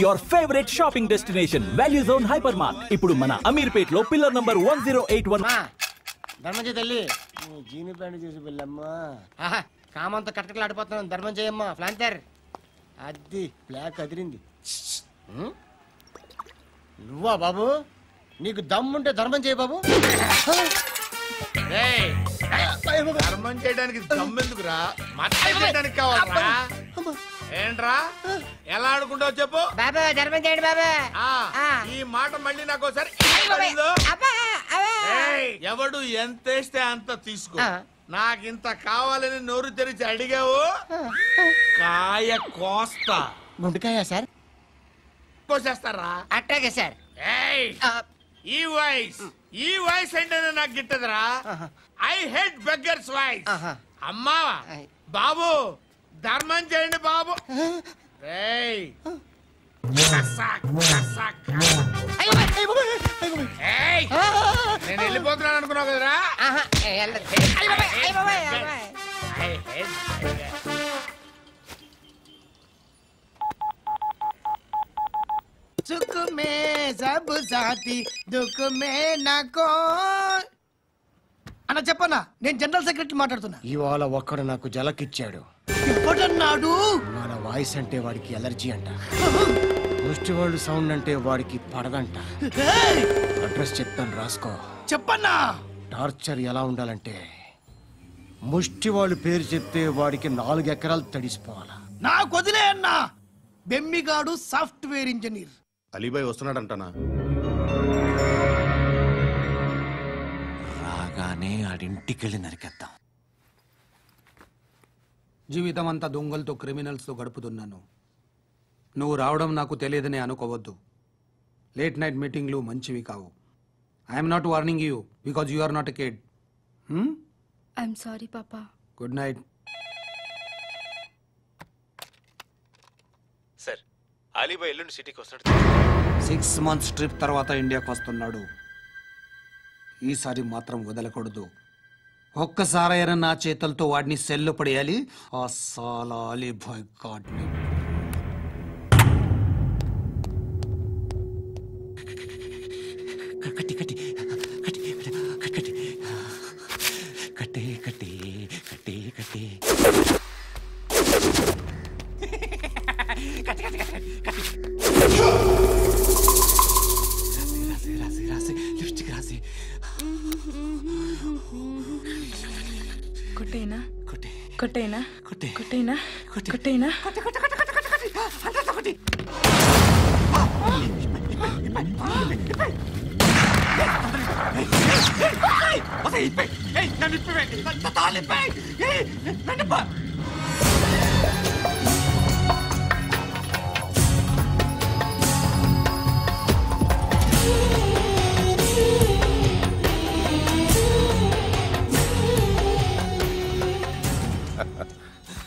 Your favourite shopping destination value zone hyper mart ఇప్పుడు మన అమీర్పేట్ లో పిల్లర్ నంబర్ 1081. ధర్మం తల్లి జీని ప్యాంట్ చూసి వెళ్ళమ్మా. కామంతో కట్టకలు ఆడిపోతున్నాను. ధర్మం చేయమ్మా. ఫ్లాంతర్ అది బ్లాక్ అదిరింది. నువ్వా బాబు? నీకు దమ్ముంటే ధర్మం చేయ బాబు. ధర్మం చేయడానికి దమ్మెందుకురా? మతం చేయడానికి కావాలరా? ఏంట్రా ఎలా ఆడుకుంటావు చెప్పు బాబా. ధర్మం చేయండి బాబా. ఈ మాట మళ్ళీ నాకు ఒకసారి ఎవడు ఎంత వేస్తే అంత తీసుకో. నాకింత కావాలని నోరు తెరిచి అడిగావు కాయ కోస్తా. గుండెకాయ సార్? కోసేస్తారా? అట్టాగే సార్. ఈ వాయిస్ అంటేనే నాకు గిట్టదురా. I hate beggars voice. అమ్మా బాబు ధర్మం చేయండి బాబు. నేను వెళ్ళిపోతున్నాను అనుకున్నావు కదరా. सुख में सब साथी दुख में नाको అన్న చెప్పన్నా. నేను జనరల్ సెక్రటరీ మాట్లాడుతున్నా. ఇవాళ ఒక్కడు నాకు జలకిచ్చాడు. ఎప్పుడన్నాడు? మన వాయిస్ అంటే వాడికి ఎలర్జీ అంట. ముష్టి వాళ్ళు సౌండ్ అంటే వాడికి పడదంట. అడ్రస్ చెప్తాను రాసుకో. చెప్పన్నా. టార్చర్ ఎలా ఉండాలంటే ముష్టి వాళ్ళు పేరు చెప్తే వాడికి 4 ఎకరాలు తడిసిపోవాలా. నాకు వదిలే అన్నా. బెమ్మిగాడు సాఫ్ట్వేర్ ఇంజనీర్. అలీబాయ్ వస్తున్నాడంటనా? రాగానే ఆడింటికెళ్ళి నరికేద్దాం. జీవితం అంతా దొంగలతో క్రిమినల్స్తో గడుపుతున్నాను. నువ్వు రావడం నాకు తెలియదని అనుకోవద్దు. లేట్ నైట్ మీటింగ్లు మంచివి కావు. I'm not warning you because you are not a kid. I'm sorry పాపా. Good night. సార్ అలీబాయ్ ఎల్లుండి సిటీకి వస్తాడు. 6 months ట్రిప్ తర్వాత ఇండియాకి వస్తున్నాడు. ఈసారి మాత్రం వదలకూడదు. ఒక్కసారైనా నా చేతులతో వాడిని సెల్లు పడేయాలి. ఆ సాలా అలీబాయ్ గాడ్ని. కట్టి కట్టి కట్టి కట్టి కట్టి కట్టి కట్టి కట్టి కొట్టేనా కొట్టేనా కొట్టేనా కొట్టేనా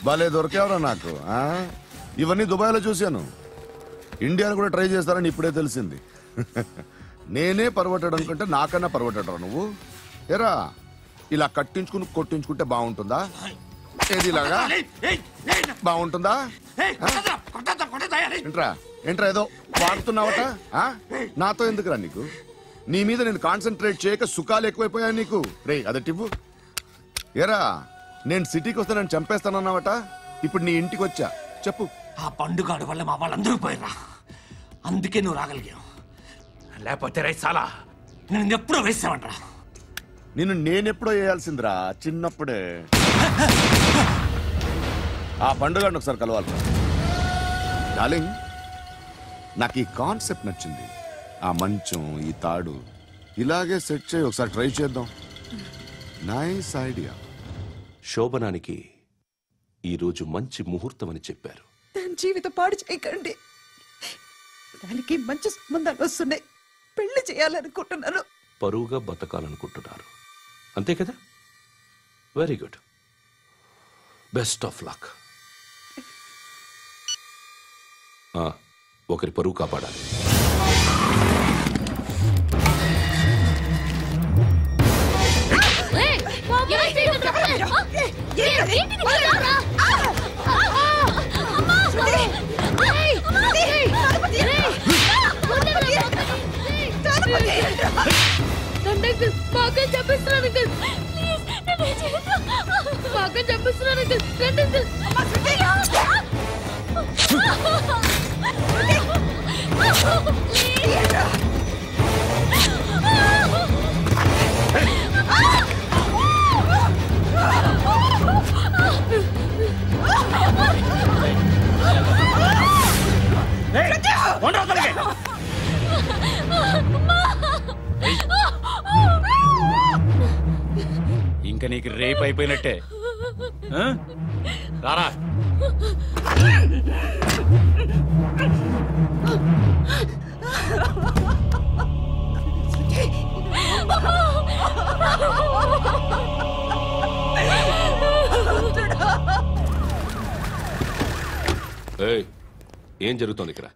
భలే దొరికేవరా నాకు. ఇవన్నీ దుబాయ్లో చూశాను. ఇండియాలో కూడా ట్రై చేస్తారని ఇప్పుడే తెలిసింది. నేనే పర్వటాడు అనుకుంటే నాకన్నా పర్వటాడు నువ్వు. ఎరా ఇలా కట్టించుకుని కొట్టించుకుంటే బాగుంటుందా? ఏది ఇలాగా బాగుంటుందా? ఏంట్రా ఏంట్రా ఏదో వాడుతున్నావట. నాతో ఎందుకురా నీకు? నీ మీద నేను కాన్సన్ట్రేట్ చేయక సుఖాలు ఎక్కువైపోయాయి నీకు. రే అదటివ్వు. ఎరా నేను సిటీకి వస్తే నన్ను చంపేస్తానన్నావట. ఇప్పుడు నీ ఇంటికి వచ్చా. చెప్పు. ఆ పండుగాడు వల్ల మా వాళ్ళందరూ పోయిరా. అందుకే నువ్వు రాగలిగావు. లేకపోతే రైసాలా నేను ఎప్పుడో వేసామంటరా. నేనెప్పుడో వేయాల్సిందిరా చిన్నప్పుడే. ఆ పండుగను ఒకసారి కలవాలి. డార్లింగ్ నాకు ఈ కాన్సెప్ట్ నచ్చింది. ఆ మంచం ఈ తాడు ఇలాగే సెట్ చేయి. ఒకసారి ట్రై చేద్దాం. Nice idea. శోభనానికి ఈరోజు మంచి ముహూర్తం అని చెప్పారు. దాని జీవితం పాడు చేయకండి. దానికి మంచి సంబంధాలు వస్తున్నాయి. పెళ్లి చేయాలనుకుంటున్నాను. పరువుగా బతకాలనుకుంటున్నారు అంతే కదా? Very good. Best of luck. ఒకరి పరువు కాపాడాలి. అంకుల్ మా అక్కని చంపిస్తున్నాను అంకుల్ ప్లీజ్ నన్ను చేయొద్దు మా అక్కని చంపిస్తున్నాను అంకుల్ రండి ఇంకా నీకు రేప్ అయిపోయినట్టే రారా ఏం జరుగుతోంది ఇక్కడ?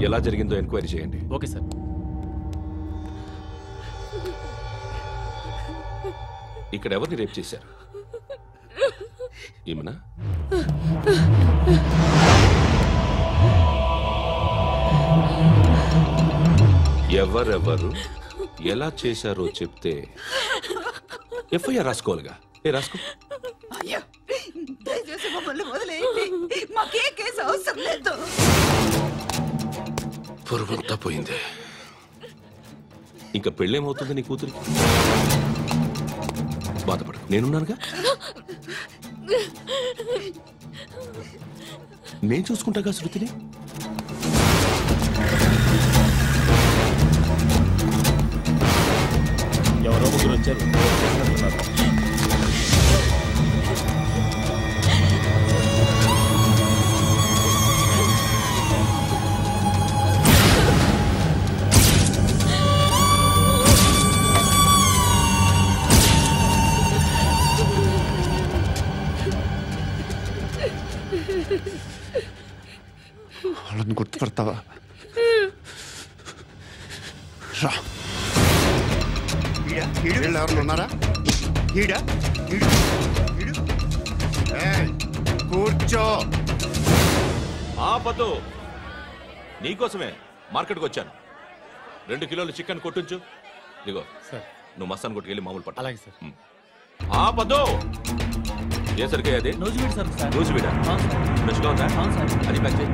ఎలా జరిగిందో ఎంక్వైరీ చేయండి. Okay sir. ఇక్కడ ఎవరిని రేప్ చేశారు? ఈమెనా? ఎవరెవరు ఎలా చేశారో చెప్తే ఎఫ్ఐఆర్ రాసుకోవాలిగా. రాసుకో. దయచేసి మమ్మల్ని వదిలేయండి, మాకే కేసు అవసరం లేదు. పొరువంతా పోయింది. ఇంకా పెళ్ళేమవుతుంది నీ కూతురికి? బాధపడు, నేనున్నానుగా. నేను చూసుకుంటాగా శృతిని. ఎవరో ముగ్గురు వచ్చారు. వాళ్ళని గుర్తుపడతావా? రా. వీళ్ళు ఎవరు ఉన్నారా? కూర్చో. ఆపదు, నీకోసమే మార్కెట్కి వచ్చాను. 2 కిలోలు చికెన్ కొట్టించు. ఇదిగో సార్, నువ్వు మసాన్ కొట్టుకెళ్ళి మామూలు పట్టు. అలాగే సార్. ఆపదు. ఏ సరిగ్గా అది? నూజివీడు సార్. నూజివీడా? ఫ్రెష్గా ఉందా? అది ప్యాక్ చేయి.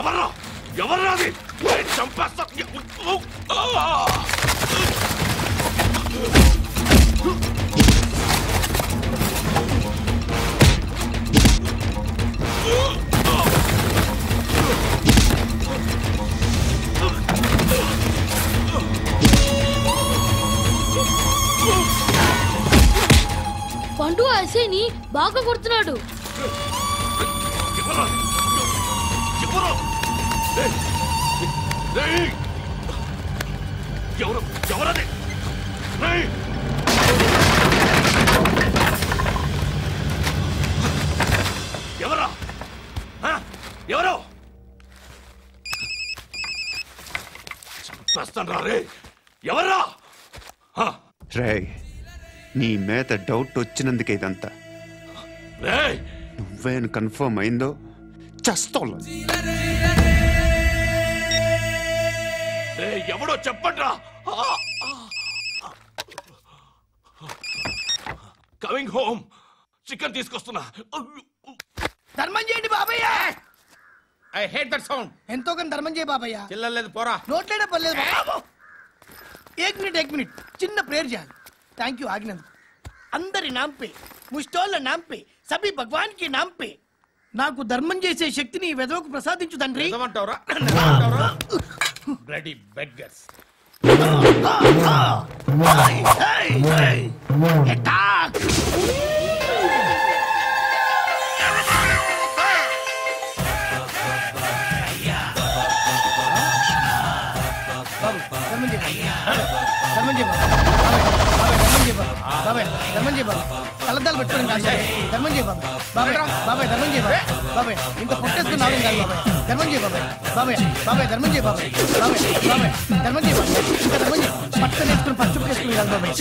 ఎవర్రా ఎవర్రా అది? చంపేస్తా. పండు ఐసేని బాగా కొడుతున్నాడు. ఎవరది? ఎవరా? ఎవరో చంపేస్తాను రా. రే ఎవరా? రే, నీ మీద డౌట్ వచ్చినందుకే ఇదంతా. నువ్వేను కన్ఫర్మ్ అయిందో చస్తా. ఎవడో చెప్పండి రా. Coming home. చికెన్ తీసుకొస్తున్నా. ధర్మం చేయండి బాబయ్య. I hate that sound. ఎంతో కానీ ధర్మం చేయ బాబయ్య. చిల్లలేదు పోరా. నోట్లేనే పర్లేదు. ఏక్ మినిట్ చిన్న ప్రేయర్ చేయాలి. థ్యాంక్ యూ ఆగినందుకు. అందరి నామ్ పే, ముష్టోళ్ళ నామ్ పే, సభీ భగవాన్ కి నామ్ పే నాకు ధర్మం చేసే శక్తిని ఈ వెధవకు ప్రసాదించు తండ్రి. Bloody beggars. కలద్దాలు పెట్టుకోండి కాదు ధర్మం చేయ బాబాయ్. బాబాయ్ ధర్మం చేయ బాబాయ్. ఇంత పొట్టేసుకుని రావడం కాదు బాబాయ్. ధర్మం చేయ బాబాయ్. ధర్మం చేయ బాబాయ్. ధర్మం చేయ బాబాయ్. ఇంకా ధర్మం చేయ. పట్టు నేర్చుకుని పచ్చుకు వేసుకుని కాదు బాబాయ్.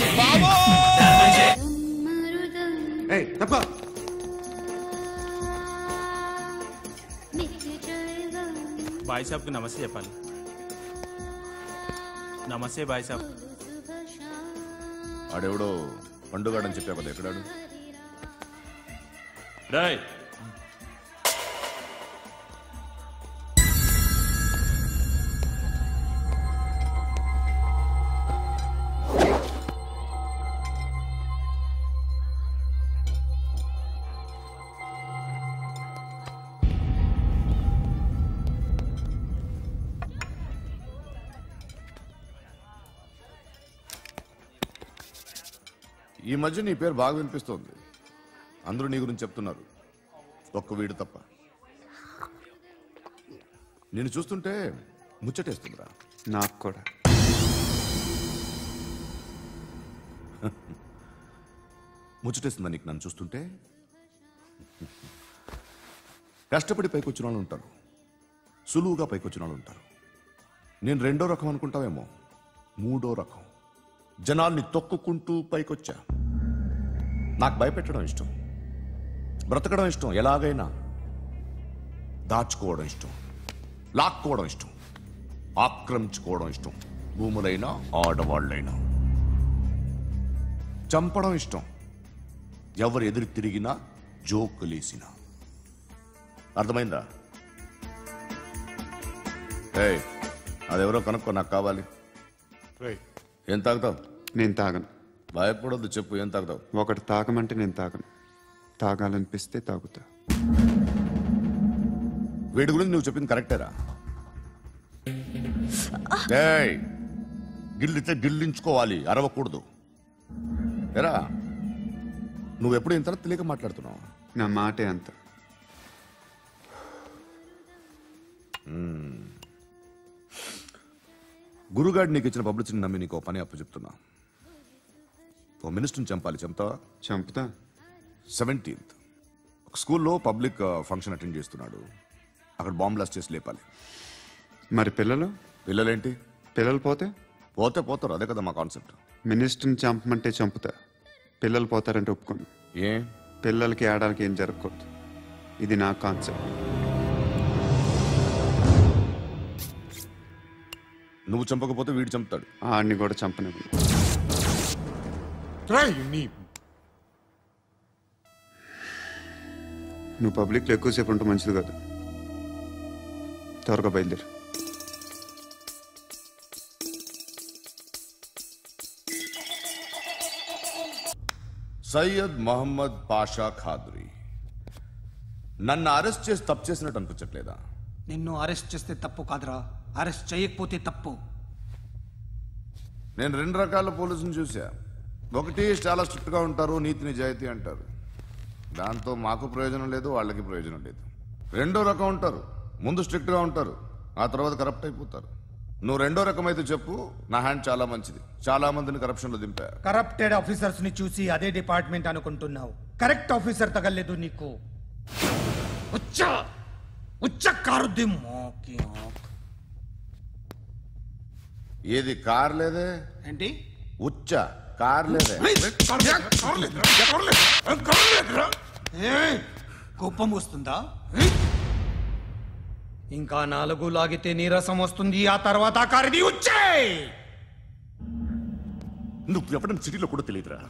భాయ్ సాబ్కి నమస్తే చెప్పాలి. నమస్తే భాయ్ సాబ్. ఆడెవడో పండుగాడని చెప్పావు కదా, ఎక్కడాడు? రాయ్ ఈ మధ్య నీ పేరు బాగా వినిపిస్తోంది. అందరూ నీ గురించి చెప్తున్నారు, ఒక్క వీడు తప్ప. నేను చూస్తుంటే ముచ్చటేస్తుందిరా. నాకు కూడా. ముచ్చటేస్తుందా నీకు నన్ను చూస్తుంటే? కష్టపడి పైకొచ్చిన వాళ్ళు ఉంటారు, సులువుగా పైకొచ్చిన వాళ్ళు ఉంటారు. నేను రెండో రకం అనుకుంటావేమో, మూడో రకం. జనాల్ని తొక్కుకుంటూ పైకొచ్చా. నాకు భయపెట్టడం ఇష్టం, బ్రతకడం ఇష్టం, ఎలాగైనా దాచుకోవడం ఇష్టం, లాక్కోవడం ఇష్టం, ఆక్రమించుకోవడం ఇష్టం. భూములైనా ఆడవాళ్ళైనా చంపడం ఇష్టం, ఎవరు ఎదురు తిరిగినా జోకులేసినా. అర్థమైందా? ఏయ్, అదెవరో కనుక్కో, నాకు కావాలి. ఏం తాగుతావు? నేను తాగను. భయపడొద్దు, చెప్పు ఏం తాగుతావు? ఒకటి తాగమంటే నేను తాగను, తాగాలనిపిస్తే తాగుతా. వీడి గురించి నువ్వు చెప్పింది కరెక్టేరా? గిల్లితే గిల్లించుకోవాలి, అరవకూడదు. ఎరా, నువ్వెప్పుడు ఇంత తెలియక మాట్లాడుతున్నావు? నా మాటే అంత. గురుగాడు నీకు ఇచ్చిన పబ్లిసిటీని నమ్మి నీకు పని అప్పు చెప్తున్నా. ఓ మినిస్టర్ని చంపాలి, చంపుతావా? చంపుతా. 17th ఒక స్కూల్లో పబ్లిక్ ఫంక్షన్ అటెండ్ చేస్తున్నాడు, అక్కడ బాంబ్ బ్లాస్ట్ చేసి లేపాలి. మరి పిల్లలు? పిల్లలేంటి? పిల్లలు పోతే పోతారు, అదే కదా మా కాన్సెప్ట్. మినిస్టర్ని చంపమంటే చంపుతా, పిల్లలు పోతారంటే ఒప్పుకోను. ఏ? పిల్లలకి ఆడడానికి ఏం జరగకూడదు, ఇది నా కాన్సెప్ట్. నువ్వు చంపకపోతే వీడు చంపుతాడు. ఆడిని కూడా చంపనివ్వను. నువ్వు పబ్లిక్లో ఎక్కువసేపు ఉంటే మంచిది కాదు. త్వరగా బయలుదేరు. సయ్యద్ మహమ్మద్ పాషా ఖాద్రీ నన్ను అరెస్ట్ చేసి తప్పు చేసినట్టు అనిపించట్లేదా? నిన్ను అరెస్ట్ చేస్తే తప్పు కాదురా, అరెస్ట్ చేయకపోతే తప్పు. నేను 2 రకాల పోలీసుని చూసా. ఒకటి చాలా స్ట్రిక్ట్ గా ఉంటారు, నీతి నిజాయితీ అంటారు, దాంతో మాకు ప్రయోజనం లేదు, వాళ్ళకి ప్రయోజనం లేదు. రెండో రకం ఉంటారు, ముందు స్ట్రిక్ట్ గా ఉంటారు, ఆ తర్వాత కరప్ట్ అయిపోతారు. నువ్వు రెండో రకం అయితే చెప్పు, నా హ్యాండ్ చాలా మంచిది, చాలా మందిని కరప్షన్ లో దింపా. కరప్టెడ్ ఆఫీసర్స్ ని చూసి అదే డిపార్ట్మెంట్ అనుకుంటున్నావు, కరెక్ట్ ఆఫీసర్ తగలేదు నీకు. ఏది కార్ లేదే? ఏంటి ఉచ్చ కార్ లేదే? కోపం వస్తుందా? ఇంకా 4 లాగితే నీరసం వస్తుంది, ఆ తర్వాత కారిది ఉచ్చే. నువ్వు ఎప్పుడైనా సిటీలో కూడా తెలియదురా,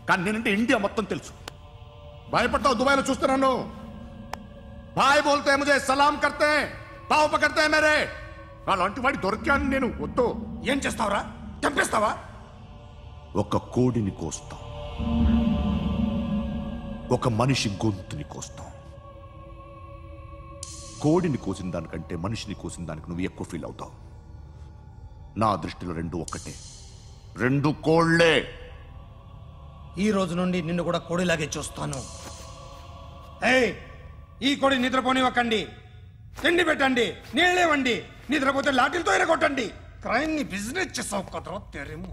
కానీ నేనంటే ఇండియా మొత్తం తెలుసు. భయపడతావు? దుబాయ్లో చూస్తున్నాను, భాయ్ బోల్తే ముజే సలాం కర్తే పావు పకర్తే మేరే. అలాంటి వాడి దొరికాను నేను. వద్దు. ఏం చేస్తావురా? చంపేస్తావా? ఒక కోడిని కోస్తాం, ఒక మనిషి గొంతుని కోస్తాం. కోడిని కోసిన దానికంటే మనిషిని కోసిన దానికి నువ్వు ఎక్కువ ఫీల్ అవుతావు. నా దృష్టిలో 2 ఒక్కటే, 2 కోళ్లే. ఈ రోజు నుండి నిన్ను కూడా కోడిలాగే చూస్తాను. ఈ కోడి నిద్రపోనివ్వకండి, తిండి పెట్టండి, నీళ్ళేవండి, నిద్రపోతే లాఠీలతో ఎరగొట్టండి. క్రైమ్ ని బిజినెస్ చేసావు కదరా తెరేమో.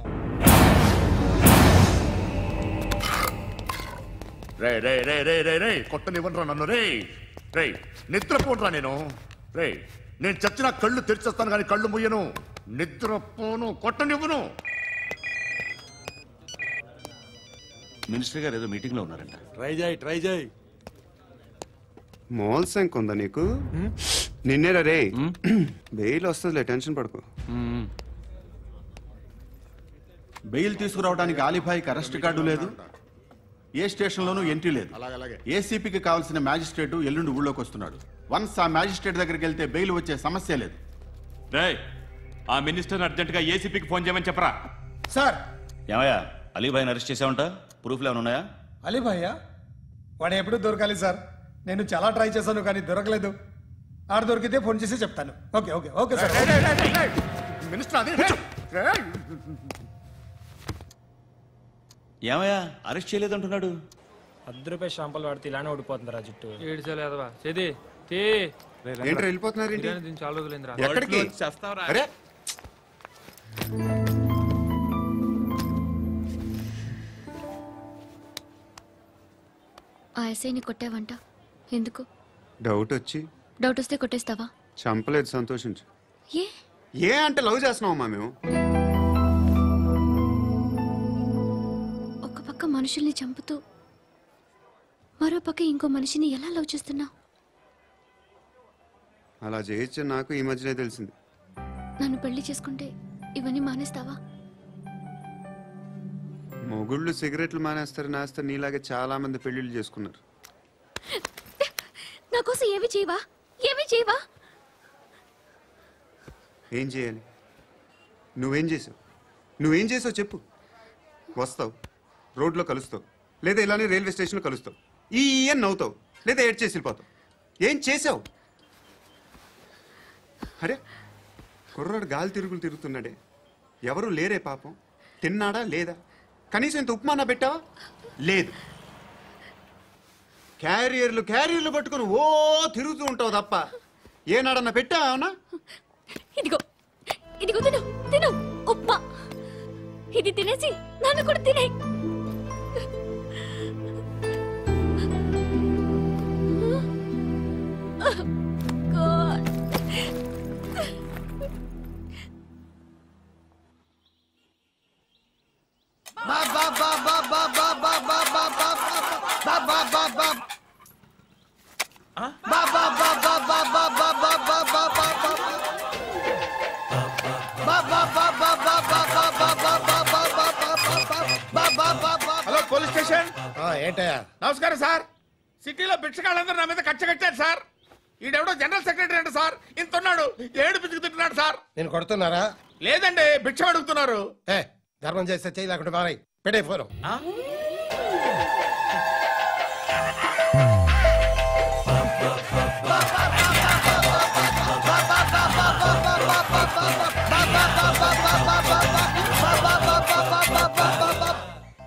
రే రే రే రే రే రే కొట్టనివ్వనరా నన్ను. రే రే నిద్రపోనరా నేను. రే నేను చచ్చిన కళ్ళు తెరిచేస్తాను కానీ కళ్ళు ముయ్యను. నిద్రపోను, కొట్టనివ్వను. మినిస్టర్ గారు ఏదో మీటింగ్ లో ఉన్నారంట. మోల్ సంక్ ఉందా నీకు? నిన్నేరా రే బెయిల్ వస్తుందిలే, టెన్షన్ పడుకో. బెయిల్ తీసుకురావడానికి ఆలిభాయికి అరెస్ట్ కార్డు లేదు, ఏ స్టేషన్లోనూ ఎంట్రీ లేదు. ఏసీపీకి కావాల్సిన మ్యాజిస్ట్రేటు ఎల్లుండి ఊళ్ళోకి వస్తున్నాడు. వన్స్ ఆ మ్యాజిస్ట్రేట్ దగ్గరికి వెళ్తే బెయిల్ వచ్చే సమస్య లేదు. ఆ మినిస్టర్ అర్జెంట్ గా ఏసీపీకి ఫోన్ చేయమని చెప్పరా. సార్. ఏమయ్యా అలీభాయిని అరెస్ట్ చేసావంట? ప్రూఫ్లు ఏమైనా ఉన్నాయా? అలీభాయ్యా వాడు ఎప్పుడు దొరకాలి సార్. నేను చాలా ట్రై చేశాను కానీ దొరకలేదు. ఆడ దొరికితే ఫోన్ చేసి చెప్తాను. Okay okay okay sir. ఏమయ్యా అరెస్ట్ చేయలేదంటున్నాడు? ₹10 షాంపులు వాడితే ఇలానే ఓడిపోతుంది రా జుట్టు. ఏడ్చలేదవా చేది తీ ఏంట్రా వెళ్ళిపోతున్నారు ఏంటి? దీన్ని చాలా రోజులైందిరా. ఎక్కడికి? అరే ఆ ఎస్ఐని కొట్టావంట, ఎందుకు? డౌట్ వచ్చి. డౌట్ వస్తే కొట్టేస్తావా? చంపలేదు, సంతోషించు. ఏ ఏ అంటే లవ్ చేస్తున్నావమ్మా మేము. ఒక పక్క మనుషుల్ని చంపుతూ మరో పక్క ఇంకో మనిషిని ఎలా లవ్ చేస్తున్నావు? అలా చేయొచ్చు నాకు ఈ మధ్యనే తెలిసింది. నన్ను పెళ్లి చేసుకుంటే ఇవన్నీ మానేస్తావా? మొగుళ్ళు సిగరెట్లు మానేస్తారు, నేస్తారు. నీలాగే చాలా మంది పెళ్లిళ్ళు చేసుకున్నారు. నా కోసం ఏమి చేయవా? ఏమి చేయవా? ఏం చేయాలి? నువ్వేం చేసావు? నువ్వేం చేసావు చెప్పు. వస్తావు, రోడ్లో కలుస్తావు, లేదా ఇలానే రైల్వే స్టేషన్లో కలుస్తావు. ఈ అని నవ్వుతావు, లేదా ఏడ్ చేసి వెళ్ళిపోతావు. ఏం చేసావు? అరే కుర్రాడు గాలి తిరుగులు తిరుగుతున్నాడే, ఎవరు లేరే పాపం. తిన్నాడా లేదా? కనీసం ఇంత ఉప్మానా పెట్టావా? లేదు. క్యారియర్లు పట్టుకుని ఓ తిరుగుతూ ఉంటావు తప్ప ఏనాడన్నా పెట్టావా? ఇదిగో ఇదిగో తిను తిను ఉప్మా. ఇది తినేసి నన్ను కూడా తినే. Hello police station. ఏంటయ్యా? నమస్కారం సార్. సిటీలో భిక్షగాళ్ళందరూ నా మీద కక్ష కట్టారు సార్. ఈడెవడో జనరల్ సెక్రటరీ అంట సార్. ఇంత ఉన్నాడు, ఏడు పిచ్చుకు తింటున్నాడు సార్. నేను కొడుతున్నారా? లేదండి, భిక్ష అడుగుతున్నారు. ధర్మం చేస్తే చేయి, లేకుండా మారాయి. పెట్టే ఫోను.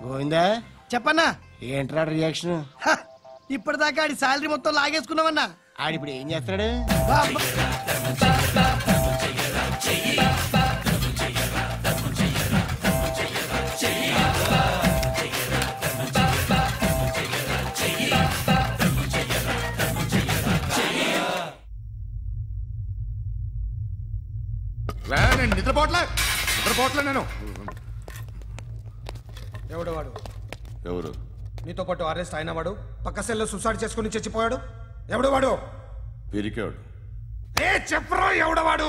గోవిందా చెప్పన్నా. ఏంట్రా రియాక్షన్? ఇప్పటిదాకా ఆడి శాలరీ మొత్తం లాగేసుకున్నావన్నా. ఆడిప్పుడు ఏం చేస్తున్నాడు? నేను నిద్రపోవట్లే నేను. ఎవడు వాడు? ఎవరు? నీతో పాటు అరెస్ట్ అయిన వాడు, పక్క సెల్లో సూసైడ్ చేసుకుని చచ్చిపోయాడు. ఎవడు వాడు? పిరికాడు. చెప్పరా ఎవడవాడు?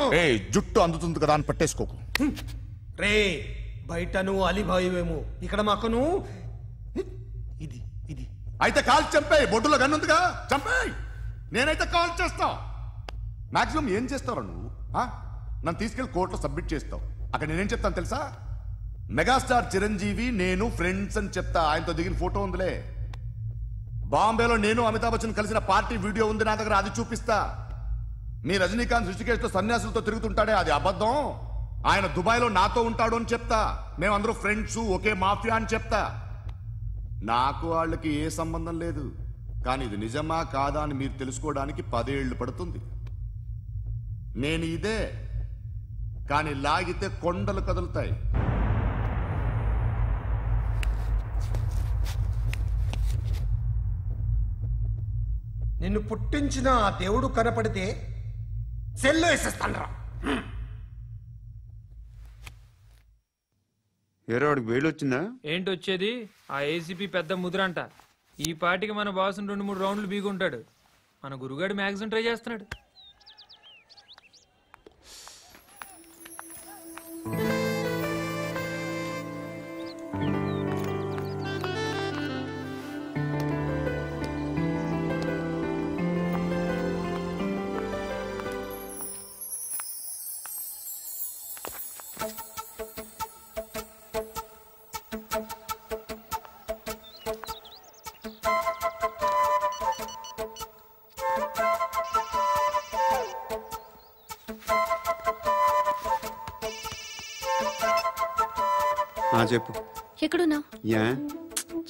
జుట్టు అందుతుంది కదా అని పట్టేసుకోకు. రే బయట నువ్వు అలీభాయివేమో, ఇక్కడ మాకు నువ్వు ఇది ఇది. అయితే కాల్ చంపేయి. బొడ్డులో గన్నుందిగా, చంపేయి. నేనైతే కాల్ చేస్తా. మాక్సిమం ఏం చేస్తావు నువ్వు? నన్ను తీసుకెళ్లి కోర్టులో సబ్మిట్ చేస్తావు. అక్కడ నేనేం చెప్తాను తెలుసా? మెగాస్టార్ చిరంజీవి నేను ఫ్రెండ్స్ అని చెప్తా. ఆయనతో దిగిన ఫోటో ఉందిలే. బాంబేలో నేను అమితాబ్ బచ్చన్ కలిసిన పార్టీ వీడియో ఉంది నా దగ్గర, అది చూపిస్తా. మీ రజనీకాంత్ ఋషికేశ్తో సన్యాసులతో తిరుగుతుంటాడే, అది అబద్ధం. ఆయన దుబాయ్లో నాతో ఉంటాడు అని చెప్తా. మేమందరూ ఫ్రెండ్స్, ఒకే మాఫియా అని చెప్తా. నాకు వాళ్ళకి ఏ సంబంధం లేదు. కానీ ఇది నిజమా కాదా అని మీరు తెలుసుకోవడానికి 10 ఏళ్లు పడుతుంది. నేను ఇదే, కానీ లాగితే కొండలు కదులుతాయి. నిన్ను పుట్టించిన ఆ దేవుడు కనపడితే సెల్లో వేసేస్తానరా. ఏరో వాడికి వేలు వచ్చిందా? ఏంటి వచ్చేది? ఆ ఏసీపీ పెద్ద ముద్రంట. ఈ పాటికి మన బాసుని 2-3 రౌండ్లు బీగుంటాడు. మన గురుగాడు మ్యాగజైన్ ట్రై చేస్తున్నాడు. చెప్పు. ఎక్కడున్నావు? యా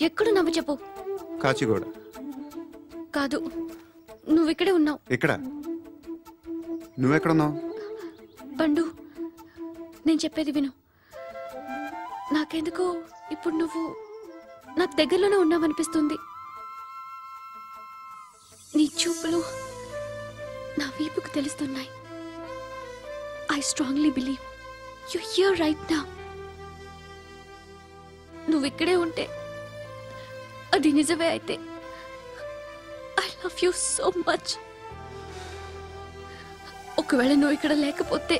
ఎక్కడున్నావు చెప్పు. కాచిగూడ. కాదు, నువ్వు ఇక్కడే ఉన్నావు. ఎక్కడ? నువ్వెక్కడున్నావు? పండు, నేను చెప్పేది విను. నాకెందుకో ఇప్పుడు నువ్వు నాకు దగ్గరలోనే ఉన్నావనిపిస్తుంది. నీ చూపులు నా వీపుకు తెలుస్తున్నాయి. I strongly believe you here right now. నువ్వు ఇక్కడే ఉంటే అది నిజమే అయితే I love you so much. ఒకవేళ నువ్వు ఇక్కడ లేకపోతే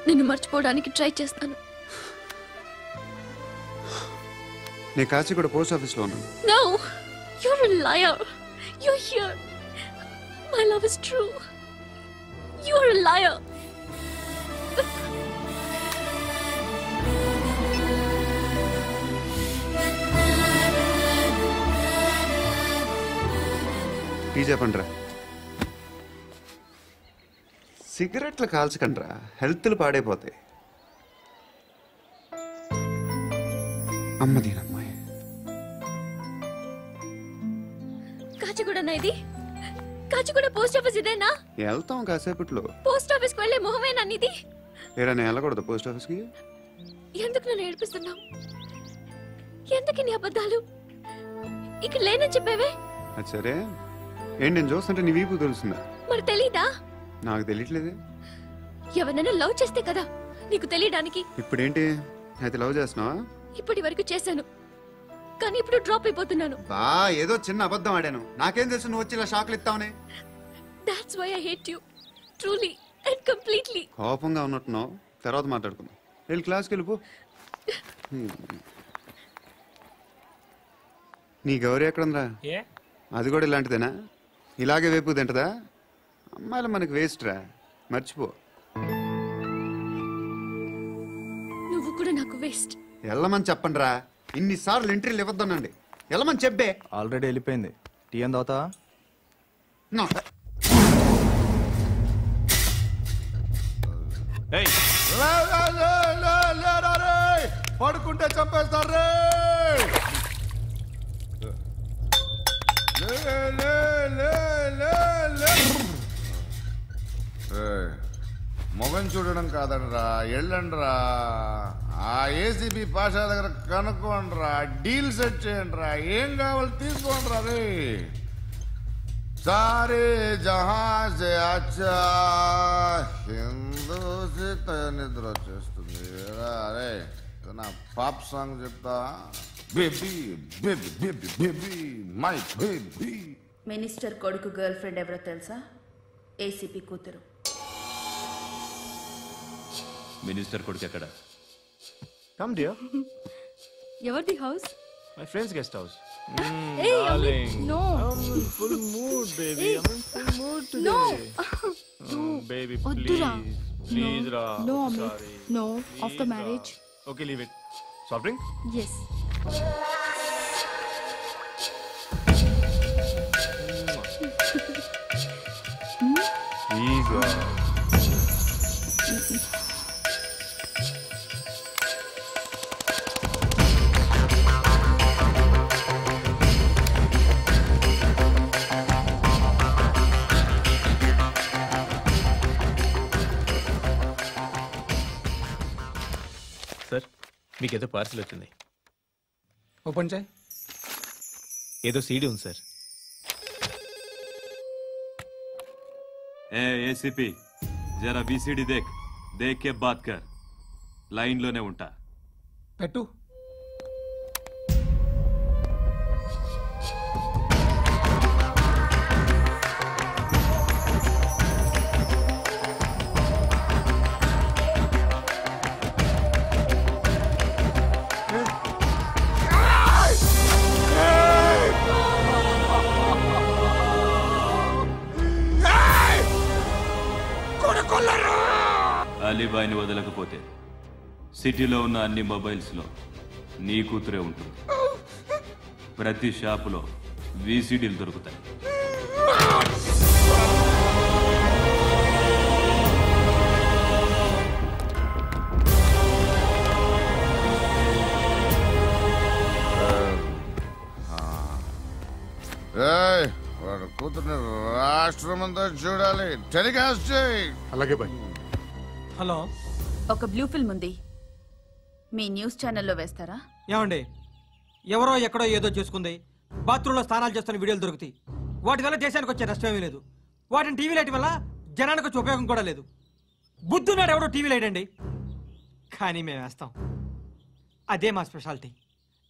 నిన్ను మర్చిపోవడానికి ట్రై చేస్తాను. నేను కాచిగూడ పోస్ట్ ఆఫీస్లో ఉన్నాను. No, you're a liar. You're here. My love is true. You're a liar. Tea చెప్పండిరా. సిగరెట్లు కాల్చకండ్రా, హెల్త్లు పాడైపోతాయి. అమ్మదీనమ్మాయి. కాచిగూడనా ఇది? కాచిగూడ పోస్ట్ ఆఫీస్ ఇదేనా? వెళ్తాం కాసేపట్లో. పోస్ట్ ఆఫీస్కి వెళ్ళే మొహమేనా నీది? ఏరా నేను వెళ్ళకూడదు పోస్ట్ ఆఫీస్కి? ఎందుకు నన్ను ఏడిపిస్తున్నావు? ఎందుకు నీ అబద్ధాలు? ఇక్కడ లేనని చెప్పేవే. అది సరే, ఏంటి నేను చూస్తుంటే నీ వీపు తెలుస్తుందా? మరి తెలీదా? నాకు తెలియట్లేదే. ఎవరైనా లవ్ చేస్తే కదా నీకు తెలియడానికి. ఇప్పుడేంటి అయితే లవ్ చేస్తున్నావా? ఇప్పటి వరకు చేశాను, కానీ ఇప్పుడు డ్రాప్ అయిపోతున్నాను. బా ఏదో చిన్న అబద్ధం ఆడాను. నాకేం తెలుసు నువ్వు వచ్చి ఇలా షాక్లు ఇస్తావనే. That's why I hate you. Truly and completely. కోపంగా ఉన్నట్టున్నావు, తర్వాత మాట్లాడుకుందాం. వెళ్ళి క్లాస్కి వెళ్ళిపో. నీ గౌరీ ఎక్కడుందిరా? అది కూడా ఇలాంటిదేనా? ఇలాగే వేపు తింటదా? అమ్మాయిలు మనకి వేస్ట్ రా, మర్చిపో. నువ్వు కూడా నాకు వేస్ట్. వెళ్ళమని చెప్పండి రా. ఇన్నిసార్లు ఎంట్రీలు ఇవ్వద్దనండి. వెళ్ళమని చెప్పే. ఆల్రెడీ వెళ్ళిపోయింది. టీ ఏం తాగుతావా? పడుకుంటే చంపేస్తారు. మొగం చూడడం కాదండ్రా, వెళ్ళండ్రా. ఆ ఏసీబీ పాషా దగ్గర కనుక్కోండ్రా, డీల్ సెట్ చేయండిరా, ఏం కావాలి తీసుకోండిరా. రే సారే జహాజ్ అచ్చా హిందూ నిద్ర వచ్చేస్తుంది. అరే నా పాప్ సాంగ్ చెప్తా. Baby baby baby baby my baby. Minister కొడుకు గర్ల్ ఫ్రెండ్ ఎవరో తెలుసా? ఏసీపీ కూతురు. మినిస్టర్ కొడుకు ఎక్కడ? Come dear. ఎవరిది house? My friends guest house. Hey, Amit, no. I'm in full mood, baby. Hey. I'm in full mood today. No. Baby, Oddura. please, Ra. No, I'm Amit. sorry. No, Please, after Ra. marriage. Okay, leave it. Soft drink? Yes. Please, Ra. Sir, మీకేదో parcel వచ్చింది. Open చేయి. ఏదో CD ఉంది sir. ఏ ACP, జరా బీసీడీ దేక్ కే బాత్ కర్. లైన్లోనే ఉంటా. పెట్టు. అలీబాయిని వదలకపోతే సిటీలో ఉన్న అన్ని మొబైల్స్లో నీ కూతురే ఉంటుంది. ప్రతి షాపులో వీసీడీలు దొరుకుతాయి. కూతుర్ని రాష్ట్రమంతా చూడాలి. టెలికాస్ట్ చేయి. అలాగే బాయ్. హలో, ఒక బ్లూ ఫిల్మ్ ఉంది, మీ న్యూస్ ఛానల్లో వేస్తారా? ఏమండి, ఎవరో ఎక్కడో ఏదో చేసుకుంది, బాత్రూంలో స్నానాలు చేస్తున్న వీడియోలు దొరుకుతాయి. వాటి వల్ల దేశానికి వచ్చే నష్టమేమీ లేదు. వాటిని టీవీ లైట్ వల్ల జనానికి వచ్చే ఉపయోగం కూడా లేదు. బుద్ధున్నాడు ఎవడో టీవీ లైట్ అండి, కానీ మేము వేస్తాం. అదే మా స్పెషాలిటీ.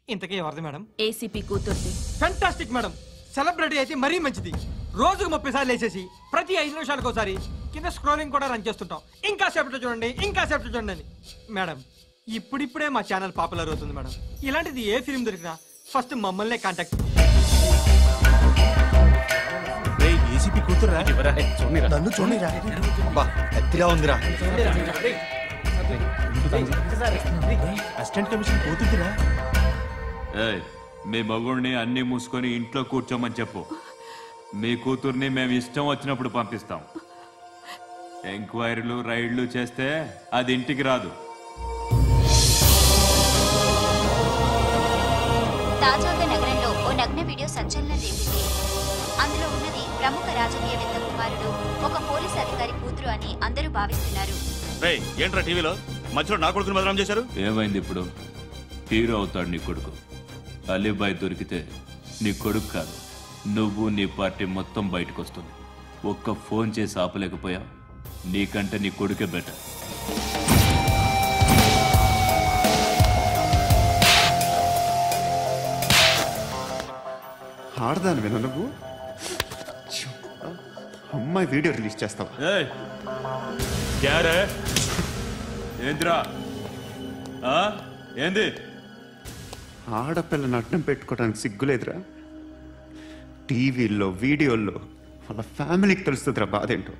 ఇంతకీ ఎవరిది మేడం? ఏసీపీ కూతుర్ది. Fantastic madam. సెలబ్రిటీ అయితే మరీ మంచిది. రోజుకు 30 సార్లు వేసేసి ప్రతి 5 నిమిషాలకు ఒకసారి కింద స్క్రోలింగ్ కూడా రన్ చేస్తుంటాం. ఇంకా సేపట్లో చూడండి, ఇంకా సేపట్లో చూడండి అని. మేడం, ఇప్పుడిప్పుడే మా ఛానల్ పాపులర్ అవుతుంది మేడం. ఇలాంటిది ఏ ఫిల్మ్ దొరికినా ఫస్ట్ మమ్మల్నే కాంటాక్ట్. ఏసీపీ కూతురా? నన్ను చూడరా, ఎత్తిగా ఉందిరా. అసిస్టెంట్ కమిషన్ కూతురా? మీ మగుడిని అన్ని మూసుకొని ఇంట్లో కూర్చోమని చెప్పు. మీ కూతుర్ని మేము ఇష్టం వచ్చినప్పుడు పంపిస్తాం. ఎంక్వైరీలు రైడ్లు చేస్తే అది ఇంటికి రాదు. తాజాగా నగరంలో ఓ నగ్న వీడియో సంచలనం రేపింది. అందులో ఉన్నది ప్రముఖ రాజకీయవేత్త కుమారుడు, ఒక పోలీస్ అధికారి కూతురు అని అందరూ భావిస్తున్నారు. ఏంట్రా టీవీలో మధ్యలో నా కొడుకుని బదనాం చేశారు? ఏమైంది ఇప్పుడు? హీరో అవుతాడు నీ కొడుకు. అలీబాయ్ దొరికితే నీ కొడుకు కాదు, నువ్వు నీ పార్టీ మొత్తం బయటకు వస్తుంది. ఒక్క ఫోన్ చేసి ఆపలేకపోయా, నీకంటే నీ కొడుకే బెటర్. ఆడదాను విన నువ్వు అమ్మాయి వీడియో రిలీజ్ చేస్తావా? ఏంద్రా ఏంది? ఆడపిల్లని అడ్డం పెట్టుకోవడానికి సిగ్గులేదురా? టీవీల్లో వీడియోల్లో వాళ్ళ ఫ్యామిలీకి తెలుస్తుందిరా బాధేంటో.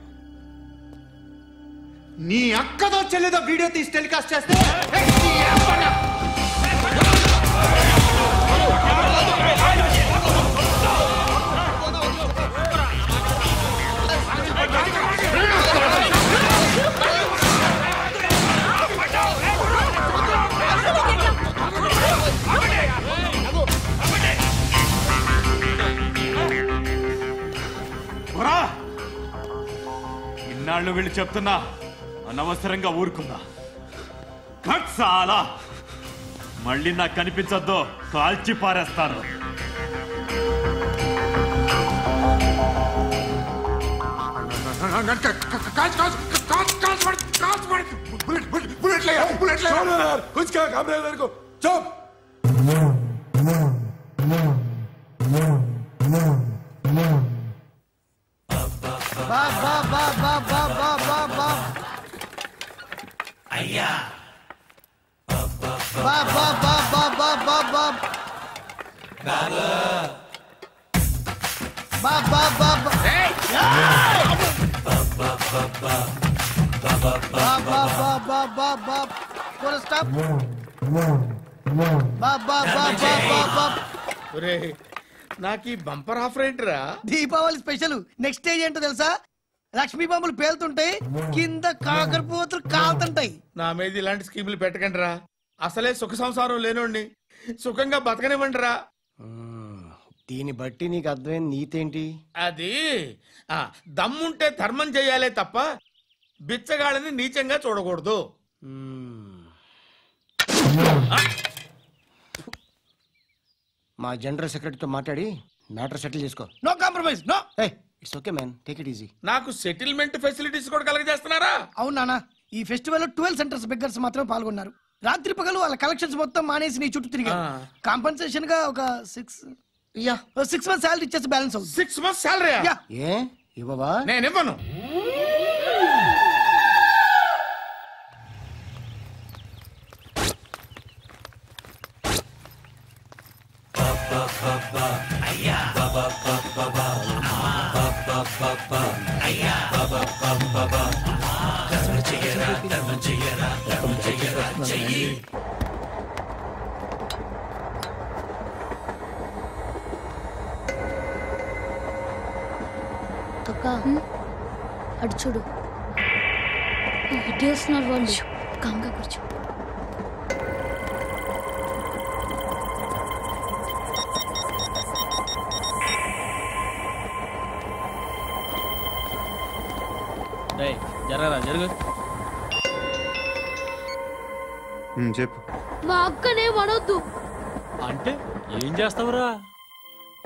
నీ అక్కదో చెల్లిదో వీడియో తీసి టెలికాస్ట్ చేస్తే ఇన్నాళ్ళు వీళ్ళు చెప్తున్నా అనవసరంగా ఊరుకుందా. చాలా మళ్ళీ నాకు కనిపించద్దు, కాల్చి పారేస్తాను. అయ్యా బా బా బా బా బా బా బా బా బా బా బా ఏయ్ బా బా బా బా బా బా ఫుల్ స్టాప్ బా బా బా బా బా బా. ఒరేయ్, నాకు ఈ బంపర్ ఆఫర్ ఏంటిరా? దీపావళి స్పెషల్. నెక్స్ట్ స్టేజ్ ఏంటో తెలుసా? లక్ష్మీ బాంబులు పేలుతుంటాయి, కింద కాకరపోతులు కాలుతుంటాయి. నా మీద ఇలాంటి స్కీములు పెట్టకండి రా. అసలే సుఖ సంసారం లేనోడిని సుఖంగా బతకనివ్వండి రా. దీన్ని బట్టి నీకు అర్థమైన నీతేంటి? అది దమ్ముంటే ధర్మం చెయ్యాలే తప్ప బిచ్చగాళ్ళని నీచంగా చూడకూడదు. మా జనరల్ సెక్రటరీతో మాట్లాడి మ్యాటర్ సెటిల్ చేసుకో. No compromise, no. It's okay man, take it easy. నాకు సెటిల్మెంట్ ఫెసిలిటీస్ కూడా కలగజేస్తున్నారా? అవును నాన్న, ఈ ఫెస్టివల్ 12 సెంటర్స్ బెగ్గర్స్ మాత్రం పాల్గొన్నారు. రాత్రి పగలు వాళ్ళ కలెక్షన్స్ మొత్తం మానేసి నీ చుట్టూ తిరిగారు. కాంపన్సేషన్ గా ఒక 6 మంత్స్ సాలరీ ఇచ్చేసి బ్యాలెన్స్ అవుతుంది. 6 మంత్స్ సాలరీ? ఏ ఇవ్వవా? నేను ఇవ్వను. అక్క అటు చూడు, ఇటు వస్తున్నారు వాళ్ళు. కామ్గా కూర్చో. జరుగు. చెప్పు. మా అక్కనే వనొద్దు. అంటే ఏం చేస్తావురా?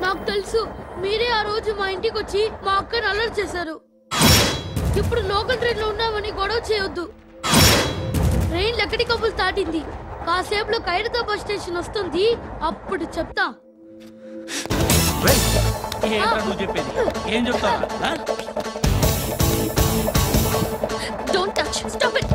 నాకు తెలుసు, మీరే ఆ రోజు మా ఇంటికి వచ్చి మా అక్కని అల్లరి చేశారు. ఇప్పుడు లోకల్ ట్రైన్ లో ఉన్నామని గొడవ చేయొద్దు. ట్రైన్ లక్కడి కప్పులు దాటింది. కాసేపులో ఖైరతాబాద్ స్టేషన్ వస్తుంది, అప్పుడు చెప్తా. నువ్వు చెప్పేది ఏం చెప్తావా? Don't touch. Stop it.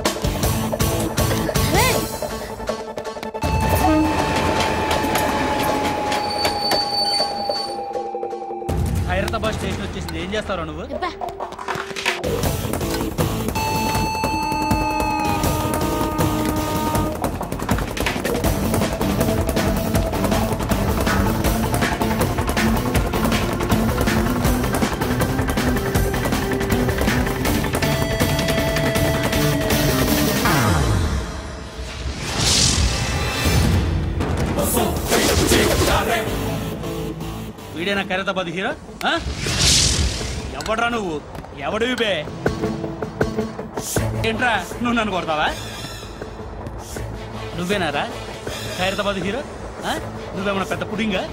Khairatabad station వచ్చేసింది, ఏం చేస్తావురా నువ్వు? వీడేనా ఖైరతాబాద్ హీరో? ఎవడ్రా నువ్వు? ఎవడివి బే? ఏంట్రా నువ్వు నన్ను కొడతావా? నువ్వేనారా ఖైరతాబాద్ హీరో? నువ్వేమన్నా పెద్ద పుడింగా?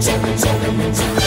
Challenge.